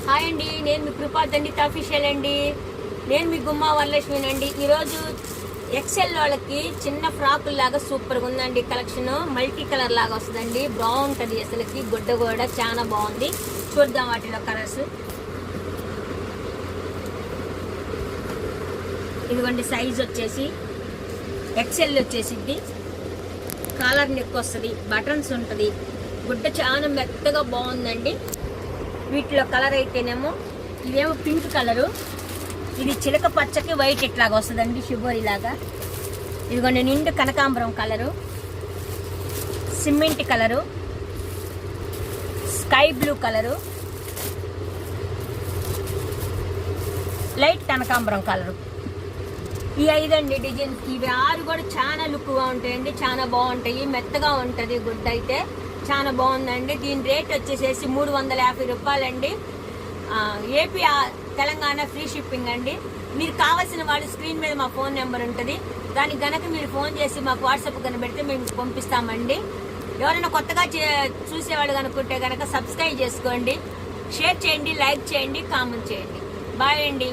Hi అండి, నేను మీ కృపాదండిత official అండి. నేను మీ గుమ్మా వరలక్ష్మినండి. ఈరోజు ఎక్సెల్ వాళ్ళకి చిన్న ఫ్రాకుల్ లాగా సూపర్గా ఉందండి. కలెక్షన్ మల్టీ కలర్ లాగా వస్తుందండి. బాగుంటుంది, అసలుకి గుడ్డ కూడా చాలా బాగుంది. చూద్దాం వాటిలో కలర్స్. ఇదిగోండి సైజ్ వచ్చేసి ఎక్సెల్ వచ్చేసిద్ది. కాలర్ నెక్ వస్తుంది, బటన్స్ ఉంటుంది, గుడ్డ చాలా మెత్తగా బాగుందండి. వీటిలో కలర్ అయితేనేమో ఇదేమో పింక్ కలరు, ఇది చిలక పచ్చకి వైట్ ఇట్లాగా వస్తుందండి, షుగర్ ఇలాగా. ఇదిగోండి నిండు కనకాంబరం colour, cement colour, sky blue colour, light కనకాంబరం కలరు. ఈ 5 అండి డిజైన్స్. ఇవి 6 కూడా చాలా లుక్గా ఉంటాయండి, చాలా బాగుంటాయి. మెత్తగా ఉంటుంది గుడ్డ అయితే, చాలా బాగుందండి. దీని రేట్ వచ్చేసేసి 350 రూపాయలండి. ఏపీ తెలంగాణ ఫ్రీ షిప్పింగ్ అండి. మీరు కావాల్సిన వాళ్ళు స్క్రీన్ మీద మా ఫోన్ నెంబర్ ఉంటుంది, దానికి గనక మీరు ఫోన్ చేసి మాకు వాట్సాప్ కనుక పెడితే మేము పంపిస్తామండి. ఎవరైనా కొత్తగా చూసేవాళ్ళు కనుక్కుంటే కనుక సబ్స్క్రైబ్ చేసుకోండి, షేర్ చేయండి, లైక్ చేయండి, కామెంట్ చేయండి. బాయ్ అండి.